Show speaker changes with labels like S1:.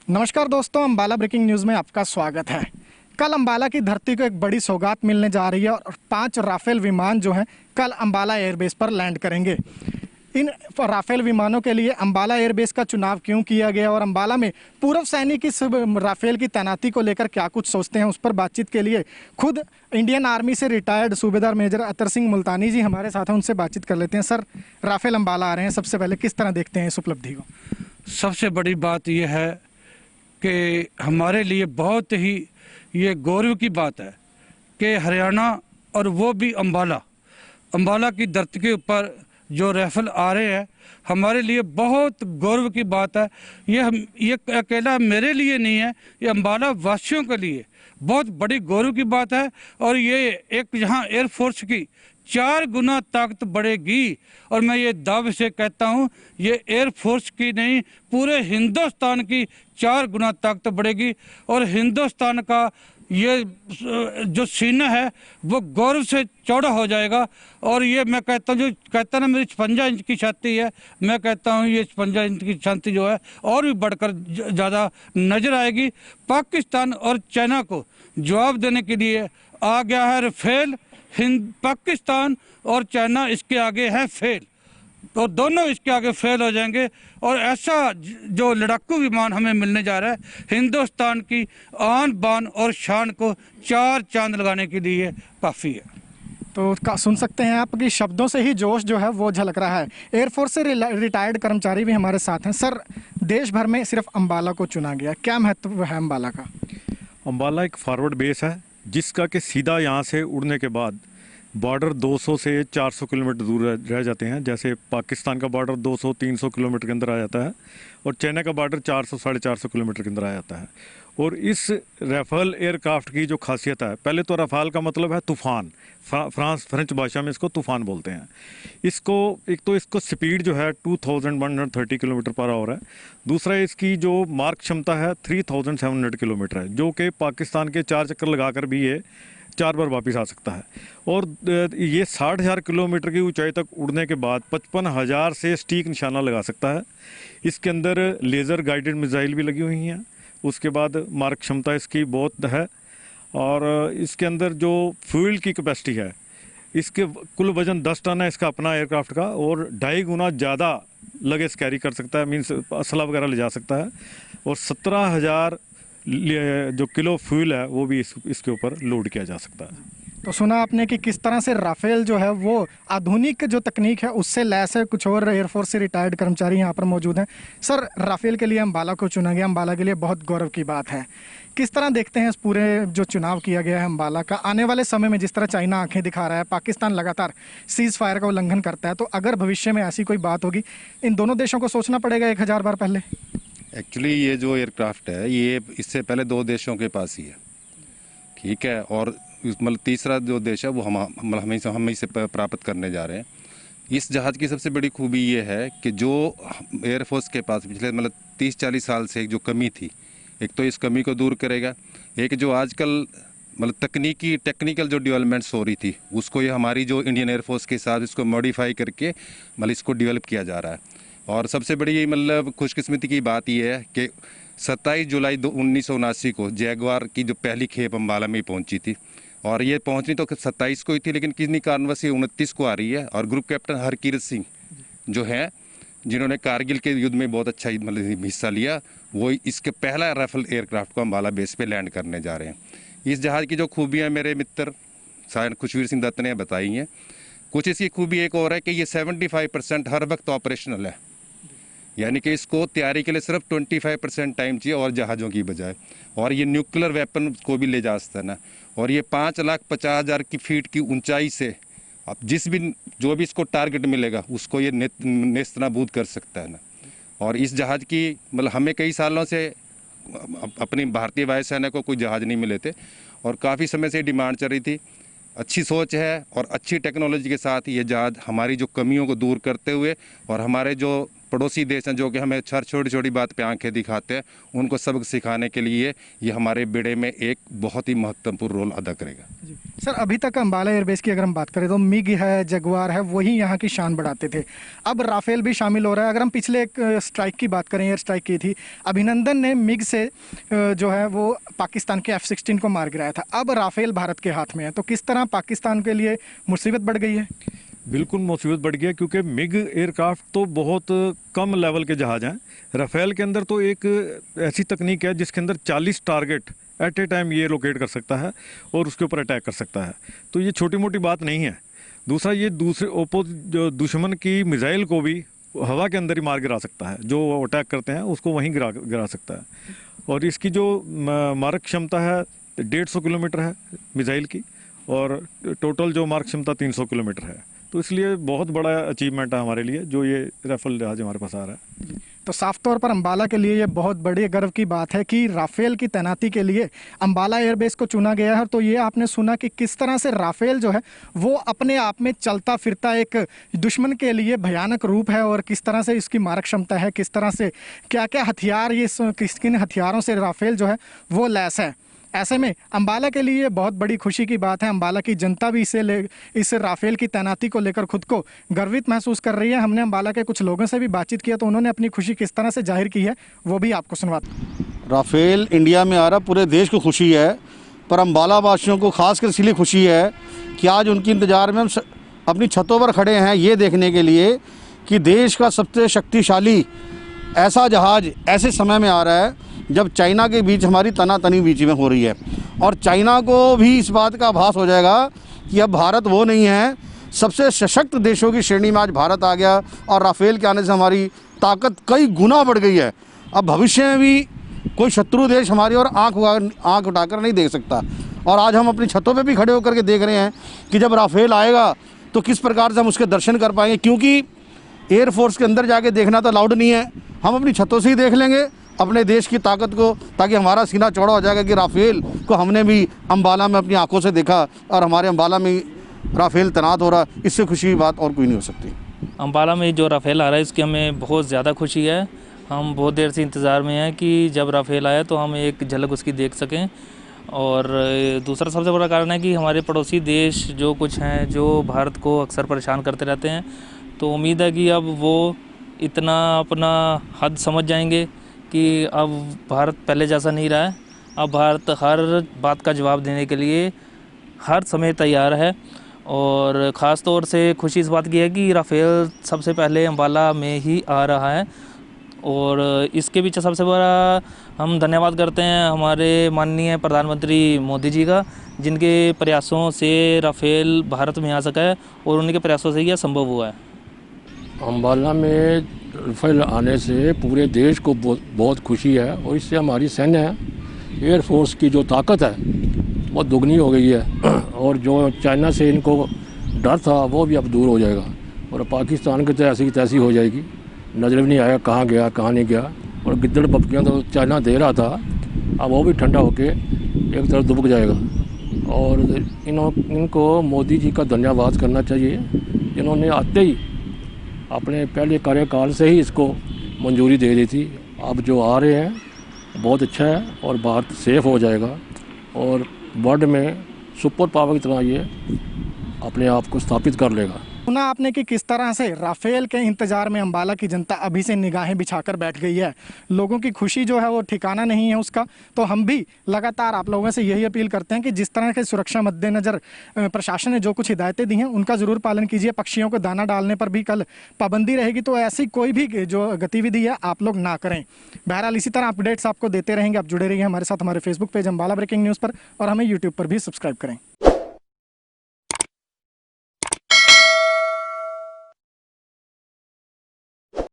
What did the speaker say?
S1: नमस्कार दोस्तों, Ambala breaking news में आपका स्वागत है। कल अंबाला की धरती को एक बड़ी सौगात मिलने जा रही है और 5 राफेल विमान जो हैं कल अंबाला एयरबेस पर लैंड करेंगे। इन राफेल विमानों के लिए अंबाला एयरबेस का चुनाव क्यों किया गया और अंबाला में पूर्व सैनिक इस राफेल की तैनाती को लेकर क्या कुछ सोचते हैं, उस पर बातचीत के लिए खुद इंडियन आर्मी से रिटायर्ड सूबेदार मेजर अतर सिंह मुल्तानी जी हमारे साथ हैं। उनसे बातचीत कर लेते हैं। सर, राफेल अंबाला आ रहे हैं, सबसे पहले किस तरह देखते हैं इस उपलब्धि को?
S2: सबसे बड़ी बात यह है कि हमारे लिए बहुत ही ये गौरव की बात है कि हरियाणा और वो भी अंबाला की धरती के ऊपर जो राइफल आ रहे हैं, हमारे लिए बहुत गौरव की बात है। ये अकेला मेरे लिए नहीं है, ये अंबाला वासियों के लिए बहुत बड़ी गौरव की बात है। और ये एक यहाँ एयरफोर्स की 4 गुना ताकत बढ़ेगी और मैं ये दावे से कहता हूँ ये एयरफोर्स की नहीं, पूरे हिंदुस्तान की 4 गुना ताकत बढ़ेगी और हिंदुस्तान का ये जो सीना है वो गौरव से चौड़ा हो जाएगा। और ये मैं कहता हूँ, जो कहता ना मेरी 56 इंच की छाती है, मैं कहता हूँ ये 56 इंच की छाती जो है और भी बढ़कर ज़्यादा नज़र आएगी। पाकिस्तान और चाइना को जवाब देने के लिए आ गया है राफेल। पाकिस्तान और चाइना इसके आगे है फेल, तो दोनों इसके आगे फेल हो जाएंगे। और ऐसा जो लड़ाकू विमान हमें मिलने जा रहा है, हिंदुस्तान की आन बान और शान को 4 चांद लगाने के लिए काफ़ी है।
S1: तो सुन सकते हैं आप कि शब्दों से ही जोश जो है वो झलक रहा है। एयरफोर्स से रिटायर्ड कर्मचारी भी हमारे साथ हैं। सर, देश भर में सिर्फ अंबाला को चुना गया, क्या महत्व है अंबाला का?
S3: अंबाला एक फॉरवर्ड बेस है जिसका कि सीधा यहाँ से उड़ने के बाद बॉर्डर 200 से 400 किलोमीटर दूर रह जाते हैं। जैसे पाकिस्तान का बॉर्डर 200-300 किलोमीटर के अंदर आ जाता है और चाइना का बॉर्डर 400-450 किलोमीटर के अंदर आ जाता है। और इस राफेल एयरक्राफ्ट की जो खासियत है, पहले तो राफेल का मतलब है तूफ़ान, फ्रेंच भाषा में इसको तूफ़ान बोलते हैं। इसको स्पीड जो है 2130 किलोमीटर पर आवर है। दूसरा, इसकी जो मार्क क्षमता है 3700 किलोमीटर है, जो कि पाकिस्तान के 4 चक्कर लगाकर भी ये 4 बार वापस आ सकता है। और ये 60,000 किलोमीटर की ऊंचाई तक उड़ने के बाद 55,000 से स्टीक निशाना लगा सकता है। इसके अंदर लेज़र गाइडेड मिसाइल भी लगी हुई हैं। उसके बाद मारक क्षमता इसकी बहुत है। और इसके अंदर जो फ्यूल की कैपेसिटी है, इसके कुल वज़न 10 टन है इसका अपना एयरक्राफ्ट का, और 2.5 गुना ज़्यादा लगेज कैरी कर सकता है, मीन्स असला वगैरह ले जा सकता है। और 17,000 जो किलो फ्यूल है वो भी इसके ऊपर लोड किया जा सकता है।
S1: तो सुना आपने कि किस तरह से राफेल जो है वो आधुनिक जो तकनीक है उससे लैस है। कुछ और एयरफोर्स से रिटायर्ड कर्मचारी यहाँ पर मौजूद हैं। सर, राफेल के लिए अंबाला को चुना गया, अंबाला के लिए बहुत गौरव की बात है। किस तरह देखते हैं इस पूरे जो चुनाव किया गया है अंबाला का? आने वाले समय में जिस तरह चाइना आंखें दिखा रहा है, पाकिस्तान लगातार सीज़ फायर का उल्लंघन करता है, तो अगर भविष्य में ऐसी कोई बात होगी, इन दोनों देशों को सोचना पड़ेगा 1000 बार पहले।
S4: एक्चुअली ये जो एयरक्राफ्ट है ये इससे पहले 2 देशों के पास ही है, ठीक है। और मतलब तीसरा जो देश है वो हम ही से प्राप्त करने जा रहे हैं। इस जहाज़ की सबसे बड़ी खूबी ये है कि जो एयरफोर्स के पास पिछले 30-40 साल से एक जो कमी थी, एक तो इस कमी को दूर करेगा। एक जो आजकल टेक्निकल जो डेवलपमेंट्स हो रही थी उसको ये हमारी जो इंडियन एयरफोर्स के साथ इसको मॉडिफाई करके इसको डेवलप किया जा रहा है। और सबसे बड़ी खुशकिस्मती की बात यह है कि 27 जुलाई 1979 को जैगवार की जो पहली खेप अंबाला में पहुंची थी, और ये पहुंचनी तो 27 को ही थी, लेकिन किसी कारणवश 29 को आ रही है। और ग्रुप कैप्टन हरकीरत सिंह जो है, जिन्होंने कारगिल के युद्ध में बहुत अच्छा हिस्सा लिया, वो इसके पहला राफेल एयरक्राफ्ट को अंबाला बेस पे लैंड करने जा रहे हैं। इस जहाज़ की जो खूबियाँ मेरे मित्र शायद खुशवीर सिंह दत्त ने बताई हैं। कुछ इसकी खूबी एक और है कि ये 75% हर वक्त ऑपरेशनल है, यानी कि इसको तैयारी के लिए सिर्फ 25% टाइम चाहिए और जहाज़ों की बजाय। और ये न्यूक्लियर वेपन को भी ले जा सकता है ना। और ये 5,50,000 की फीट की ऊंचाई से अब जो भी इसको टारगेट मिलेगा उसको ये नेस्तनाबूद कर सकता है ना। और इस जहाज़ की हमें कई सालों से अपनी भारतीय वायुसेना को कोई जहाज़ नहीं मिले थे और काफ़ी समय से डिमांड चल रही थी। अच्छी सोच है और अच्छी टेक्नोलॉजी के साथ ये जहाज़ हमारी जो कमियों को दूर करते हुए और हमारे जो पड़ोसी देश हैं जो कि हमें छोटी छोटी बात पे आंखें दिखाते हैं, उनको सबक सिखाने के लिए ये हमारे बेड़े में एक बहुत ही महत्वपूर्ण रोल अदा करेगा।
S1: सर अभी तक अंबाला एयरबेस की अगर हम बात करें तो मिग है, जगुआर है, वही यहाँ की शान बढ़ाते थे। अब राफेल भी शामिल हो रहा है। अगर हम पिछले एक स्ट्राइक की बात करें, एयर स्ट्राइक की थी, अभिनंदन ने मिग से जो है वो पाकिस्तान के F-16 को मार गिराया था। अब राफेल भारत के हाथ में है, तो किस तरह पाकिस्तान के लिए मुसीबत बढ़ गई है?
S3: बिल्कुल मुसीबत बढ़ गया, क्योंकि मिग एयरक्राफ्ट तो बहुत कम लेवल के जहाज़ हैं। राफेल के अंदर तो एक ऐसी तकनीक है जिसके अंदर 40 टारगेट एट ए टाइम ये लोकेट कर सकता है और उसके ऊपर अटैक कर सकता है। तो ये छोटी मोटी बात नहीं है। दूसरा, ये जो दुश्मन की मिसाइल को भी हवा के अंदर ही मार गिरा सकता है। जो अटैक करते हैं उसको वहीं गिरा सकता है। और इसकी जो मारक क्षमता है 150 किलोमीटर है मिसाइल की, और टोटल जो मारक क्षमता 300 किलोमीटर है। तो इसलिए बहुत बड़ा अचीवमेंट है हमारे लिए जो ये राफेल जहाज हमारे पास आ रहा है।
S1: तो साफ तौर पर अंबाला के लिए ये बहुत बड़ी गर्व की बात है कि राफेल की तैनाती के लिए अंबाला एयरबेस को चुना गया है। तो ये आपने सुना कि किस तरह से राफेल जो है वो अपने आप में चलता फिरता एक दुश्मन के लिए भयानक रूप है, और किस तरह से इसकी मारक क्षमता है, किस तरह से क्या क्या हथियार, ये किन हथियारों से राफेल जो है वो लैस है। ऐसे में अंबाला के लिए बहुत बड़ी खुशी की बात है। अंबाला की जनता भी इस राफेल की तैनाती को लेकर खुद को गर्वित महसूस कर रही है। हमने अंबाला के कुछ लोगों से भी बातचीत किया तो उन्होंने अपनी खुशी किस तरह से जाहिर की है वो भी आपको सुनवाते हैं।
S5: राफेल इंडिया में आ रहा, पूरे देश को खुशी है, पर अंबाला वासियों को खासकर इसलिए खुशी है कि आज उनकी इंतज़ार में हम अपनी छतों पर खड़े हैं ये देखने के लिए कि देश का सबसे शक्तिशाली ऐसा जहाज़ ऐसे समय में आ रहा है जब चाइना के बीच हमारी तनातनी बीच में हो रही है। और चाइना को भी इस बात का आभास हो जाएगा कि अब भारत वो नहीं है। सबसे सशक्त देशों की श्रेणी में आज भारत आ गया, और राफेल के आने से हमारी ताकत कई गुना बढ़ गई है। अब भविष्य में भी कोई शत्रु देश हमारी और आँख उठाकर नहीं देख सकता। और आज हम अपनी छतों पे भी खड़े होकर के देख रहे हैं कि जब राफेल आएगा तो किस प्रकार से हम उसके दर्शन कर पाएंगे, क्योंकि एयरफोर्स के अंदर जाके देखना तो अलाउड नहीं है। हम अपनी छतों से ही देख लेंगे अपने देश की ताकत को, ताकि हमारा सीना चौड़ा हो जाएगा कि राफेल को हमने भी अंबाला में अपनी आंखों से देखा और हमारे अंबाला में राफेल तैनात हो रहा। इससे खुशी की बात और कोई नहीं हो सकती।
S6: अंबाला में जो राफेल आ रहा है इसकी हमें बहुत ज़्यादा खुशी है। हम बहुत देर से इंतज़ार में हैं कि जब राफेल आया तो हम एक झलक उसकी देख सकें। और दूसरा सबसे बड़ा कारण है कि हमारे पड़ोसी देश जो कुछ हैं जो भारत को अक्सर परेशान करते रहते हैं, तो उम्मीद है कि अब वो इतना अपना हद समझ जाएंगे कि अब भारत पहले जैसा नहीं रहा है। अब भारत हर बात का जवाब देने के लिए हर समय तैयार है। और ख़ास तौर से खुशी इस बात की है कि राफेल सबसे पहले अंबाला में ही आ रहा है। और इसके पीछे सबसे बड़ा हम धन्यवाद करते हैं हमारे माननीय प्रधानमंत्री मोदी जी का, जिनके प्रयासों से राफेल भारत में आ सका है और उनके प्रयासों से यह संभव हुआ है।
S7: अंबाला में राफेल आने से पूरे देश को बहुत खुशी है, और इससे हमारी सैन्य एयरफोर्स की जो ताकत है वो दुगनी हो गई है। और जो चाइना से इनको डर था वो भी अब दूर हो जाएगा, और पाकिस्तान की तो ऐसी की तैसी हो जाएगी। नज़र भी नहीं आएगा कहाँ गया कहाँ नहीं गया। और गिद्दड़ बपकियाँ तो चाइना दे रहा था, अब वो भी ठंडा होके एक तरफ दुबक जाएगा। और इनको मोदी जी का धन्यवाद करना चाहिए, जिन्होंने आते ही अपने पहले कार्यकाल से ही इसको मंजूरी दे दी थी। अब जो आ रहे हैं बहुत अच्छा है, और भारत सेफ हो जाएगा और वर्ल्ड में सुपर पावर की तरह ये अपने आप को स्थापित कर लेगा।
S1: सुना आपने कि किस तरह से राफेल के इंतजार में अंबाला की जनता अभी से निगाहें बिछाकर बैठ गई है। लोगों की खुशी जो है वो ठिकाना नहीं है उसका। तो हम भी लगातार आप लोगों से यही अपील करते हैं कि जिस तरह के सुरक्षा मद्देनज़र प्रशासन ने जो कुछ हिदायतें दी हैं उनका ज़रूर पालन कीजिए। पक्षियों को दाना डालने पर भी कल पाबंदी रहेगी, तो ऐसी कोई भी जो गतिविधि है आप लोग ना करें। बहरहाल इसी तरह अपडेट्स आपको देते रहेंगे। आप जुड़े रहिए हमारे साथ हमारे Facebook page Ambala breaking news पर, और हमें यूट्यूब पर भी सब्सक्राइब करें।